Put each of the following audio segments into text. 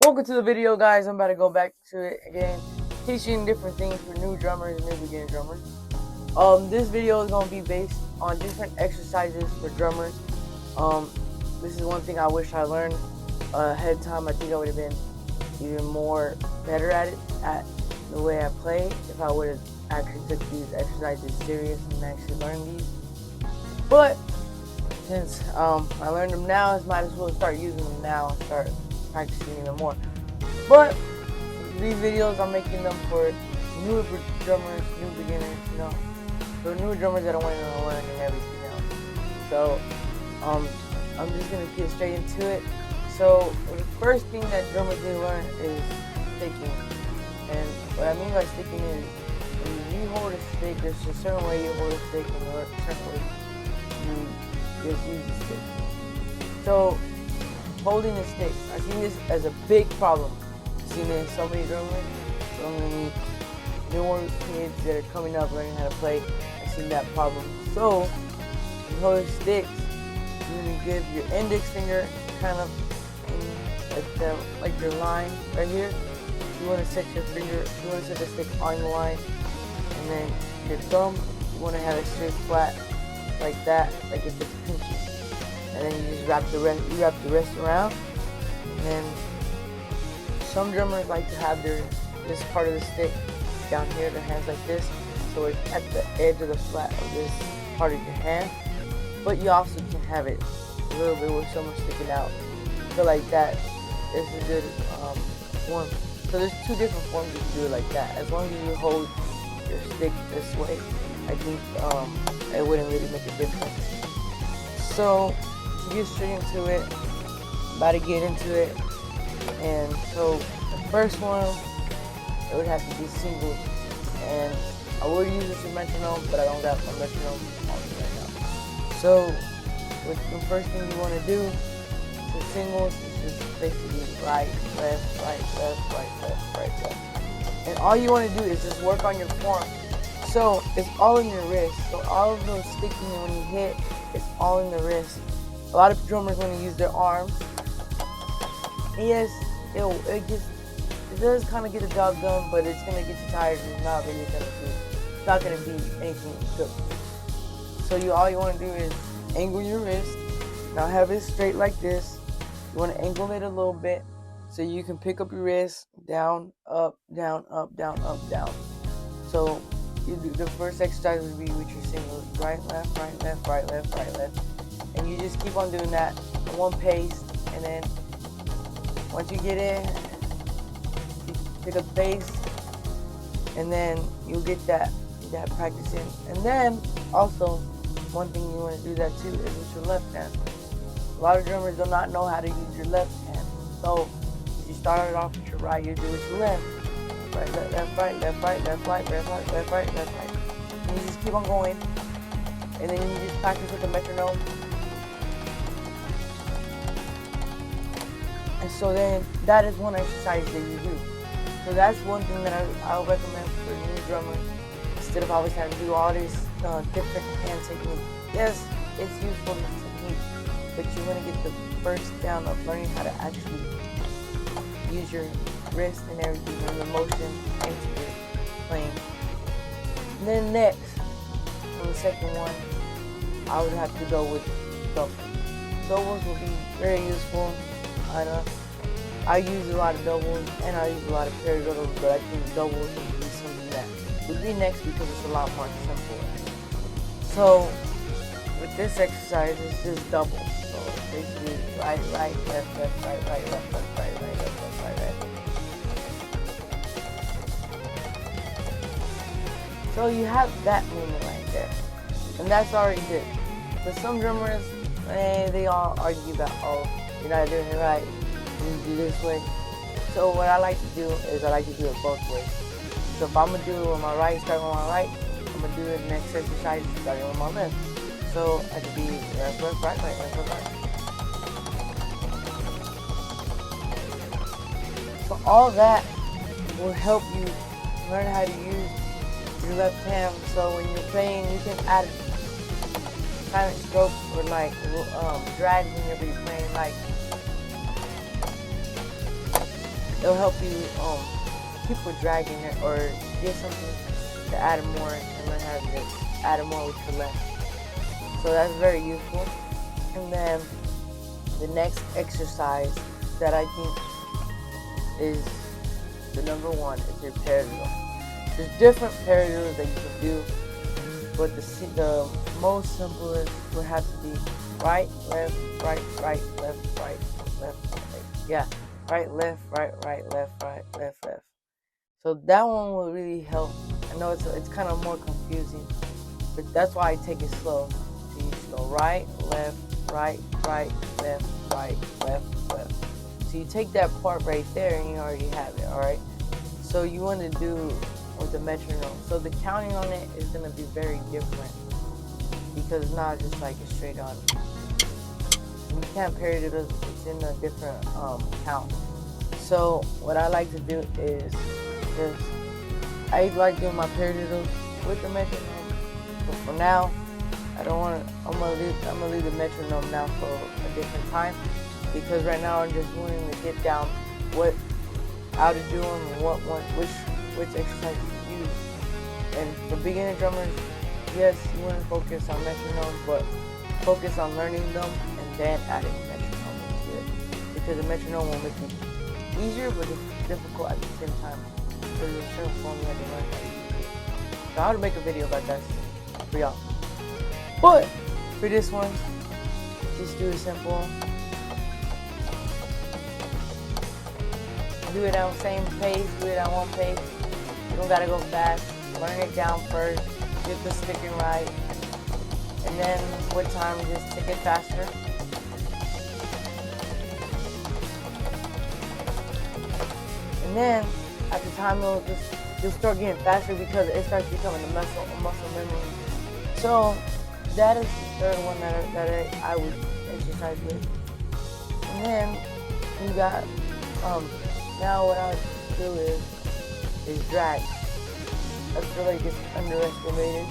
Welcome to the video, guys. I'm about to go back to it again, teaching different things for new drummers and new beginner drummers. This video is gonna be based on different exercises for drummers. This is one thing I wish I learned ahead of time. I think I would have been even more better at it, at the way I play, if I would have actually took these exercises serious and actually learned these. But since I learned them now, I might as well start using them now and start practicing even more. But these videos, I'm making them for newer drummers, new beginners, for newer drummers that are wanting to learn and everything else. So I'm just gonna get straight into it. So the first thing that drummers need to learn is sticking. And what I mean by sticking is when you hold a stick, there's a certain way you hold a stick and a certain way you just use the stick. So holding a stick, I see this as a big problem. I've seen it in so many drummers, so many newer kids that are coming up learning how to play. I've seen that problem. So when you hold sticks, you're gonna give your index finger kind of in like your line right here. You want to set your finger, you want to set the stick on the line, and then your thumb, you want to have it straight flat like that, like if it's pinky. And then you just wrap the rest around. And then some drummers like to have this part of the stick down here, their hands like this, so it's at the edge of the flat of this part of your hand. But you also can have it a little bit with so much sticking out. So like that is a good form. So there's two different forms you can do it like that. As long as you hold your stick this way, I think it wouldn't really make a difference. So to get straight into it, I'm about to get into it. And so the first one, it would have to be singles. And I would use this with metronome, but I don't got my metronome on me right now. So the first thing you want to do for singles is just basically right, left, right, left, right, left, right, left. And all you want to do is just work on your form. So it's all in your wrist. So all of those sticking when you hit, it's all in the wrist. A lot of drummers want to use their arms. Yes, it does kind of get the job done, but it's gonna get you tired. It's not gonna be anything good. So all you want to do is angle your wrist. Now have it straight like this. You want to angle it a little bit so you can pick up your wrist down, up, down, up, down, up, down. So you do the first exercise would be with your singles: right, left, right, left, right, left, right, left. And you just keep on doing that at one pace, and then once you get in, you pick up the pace, and then you'll get that practice in. And then also, one thing you want to do that too is with your left hand. A lot of drummers do not know how to use your left hand. So if you started off with your right, you do with your left. Right, left, right, left, right, left, right, left, right, left, right, left, right. And you just keep on going. And then you just practice with the metronome. And so then that is one exercise that you do. So that's one thing that I'll recommend for new drummers. Instead of always having to do all this different hand technique. Yes, it's useful in technique, but you want to get the first down of learning how to actually use your wrist and everything and the motion into your playing. And then next, on the second one, I would have to go with doubles. Doubles will be very useful. I use a lot of doubles and I use a lot of pairs doubles, but I think doubles would be something that would be next because it's a lot more simple. So with this exercise, it's just doubles. So basically right, left, right, left, right, left, right. So you have that movement right there, and that's already good. But some drummers, they all argue about, oh, you're not doing it right, you need to do this way. So what I like to do is I like to do it both ways. So if I'm going to do it with my right, starting with my right, I'm going to do it next exercise starting with my left. So I could be left, right, left, right. So all that will help you learn how to use your left hand. So when you're playing, you can add silent strokes or like drags whenever you're playing, like it'll help you keep with dragging it, or get something to add more and learn how to add more with your left. So that's very useful. And then the next exercise that I think is the number one is your paradiddle. There's different paradiddles that you can do, but the most simplest would have to be right, left, right, right, left, right, left, right. Yeah, right, left, right, left, left. So that one will really help. I know it's kind of more confusing, but that's why I take it slow. So you just go right, left, right, left, left. So you take that part right there and you already have it, alright? So you want to do with the metronome. So the counting on it is going to be very different, because it's not just like a straight on. You can't paradiddle, it's in a different count. So what I like to do is just, I like doing my paradiddles with the metronome, but for now, I'm gonna leave the metronome now for a different time, because right now I'm just wanting to get down how to do them and which exercises to use. And for beginner drummers, yes, you want to focus on metronome, but focus on learning them and then adding metronome into it, because the metronome will make it easier, but it's difficult at the same time. There's a certain form you have to learn how to use it. So I would make a video about that for y'all. But for this one, just do it simple. Do it on the same pace, do it on one pace. You don't gotta go fast. Learn it down first, get the sticking right, and then with time just take it faster. And then after time you'll start getting faster, because it starts becoming a muscle memory. So that is the third one that I would exercise with. And then you got now what I would do is drag. I feel like it's underestimated.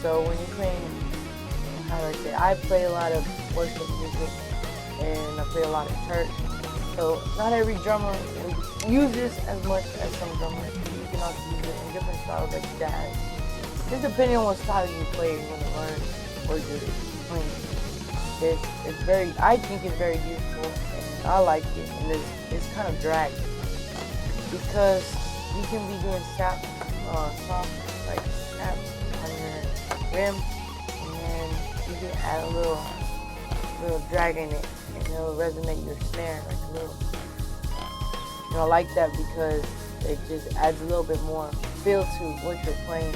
So when you're playing, how do I say, I play a lot of worship music and I play a lot of church. So not every drummer will use this as much as some drummers. You can also use it in different styles like jazz. Just depending on what style you play, you want to learn or you're playing. I think it's very useful and I like it, and it's kind of drag, because you can be doing soft like snaps on your rim, and then you can add a little drag in it, and it'll resonate your snare like a little. I like that because it just adds a little bit more feel to what you're playing.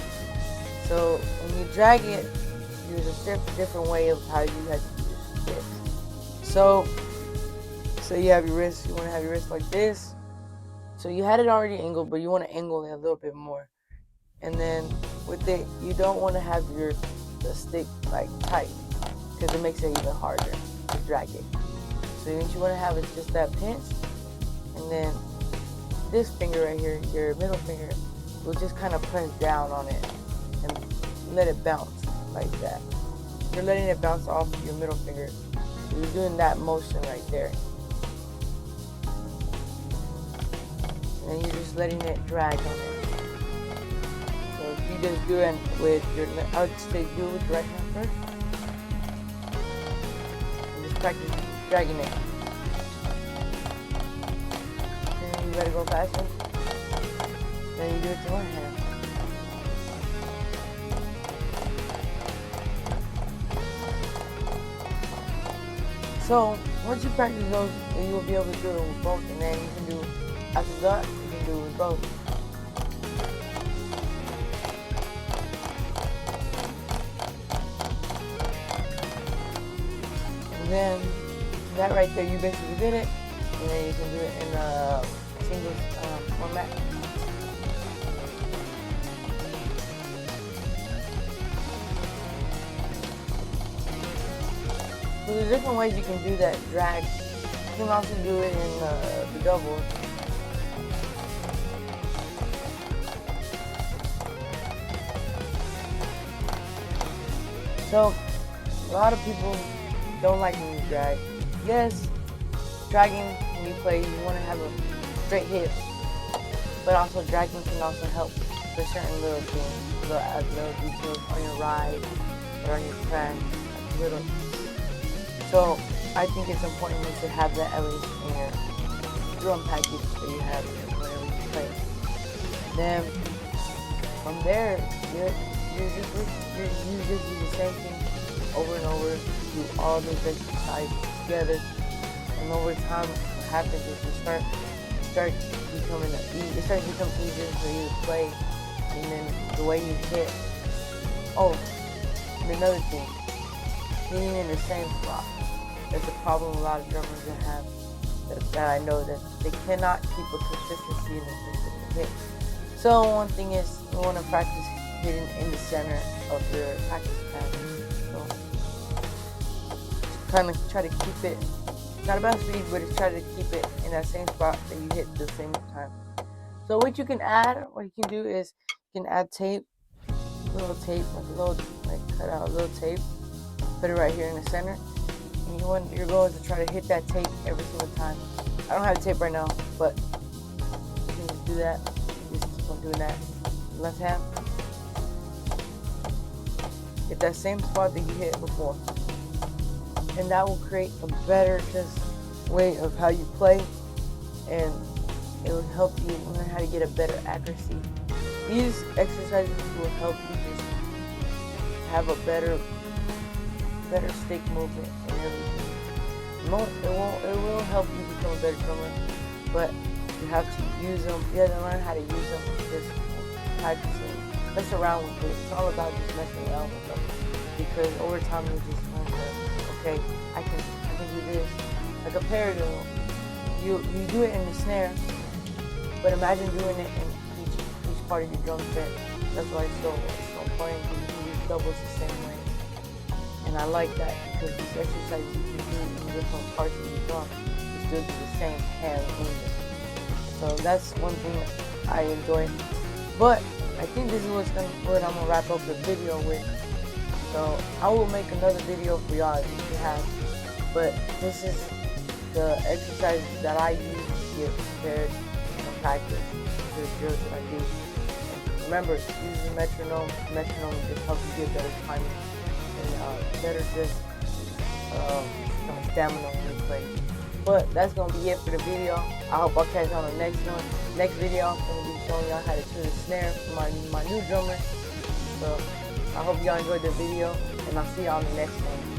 So when you drag it, there's a different way of how you have to use it. So you have your wrist. You want to have your wrist like this. So you had it already angled, but you want to angle it a little bit more. And then with it, you don't want to have the stick like tight, because it makes it even harder to drag it. So what you want to have is just that pinch, and then this finger right here, your middle finger, will just kind of press down on it and let it bounce like that. You're letting it bounce off your middle finger. So you're doing that motion right there. And you're just letting it drag on it. So if you just do it with your, I would say do it with your right hand first. And just practice dragging it. And you gotta go faster. Then you do it to one hand. So once you practice those, you will be able to do it with both, and then you can do, after that, you can do it with both. And then that right there, you basically did it, and then you can do it in a single format. So there's different ways you can do that drag. You can also do it in the doubles. So a lot of people don't like when you drag. Yes, dragging when you play, you want to have a straight hit. But also dragging can also help for certain little things, little details on your ride or on your track, little. So I think it's important you should have that at least in your drum package that you have whenever you play. Then from there, you just do the same thing over and over, do all those exercises together, and over time, what happens is it starts becoming easier for you to play, and then the way you hit. Oh, and another thing, hitting in the same spot. That's a problem a lot of drummers have. That I know that they cannot keep a consistency in the consistent hit. So one thing is you want to practice hitting in the center of your practice pad. So kind of try to keep it, not about speed, but just try to keep it in that same spot that you hit the same time. So what you can do is you can add tape, little tape, cut out a little tape, put it right here in the center. And your goal is to try to hit that tape every single time. I don't have tape right now, but you can just do that. Just keep on doing that. Left hand. Hit that same spot that you hit before. And that will create a better way of how you play, and it will help you learn how to get a better accuracy. These exercises will help you just have a better stick movement and everything. It will help you become a better drummer, but you have to use them. You have to learn how to use them. Just practicing, mess around with it. It's all about just messing around with them, because over time you just learn that, okay, I can do this. Like a paradiddle, you do it in the snare, but imagine doing it in each part of your drum set. That's why it's so important to use doubles the same way. And I like that because these exercises you can do in different parts of your drum, you still do the same hand movement. So that's one thing I enjoy. But I think this is what I'm gonna wrap up the video with. So I will make another video for y'all if you have. But this is the exercises that I use to get prepared and practice the drills that I do. And remember, use the metronome. Metronome just helps you get better timing and better stamina when you play. But that's gonna be it for the video. I hope I'll catch you on the next one. Next video, I'm gonna be showing y'all how to tune the snare for my new drummer. So I hope y'all enjoyed the video, and I'll see y'all on the next one.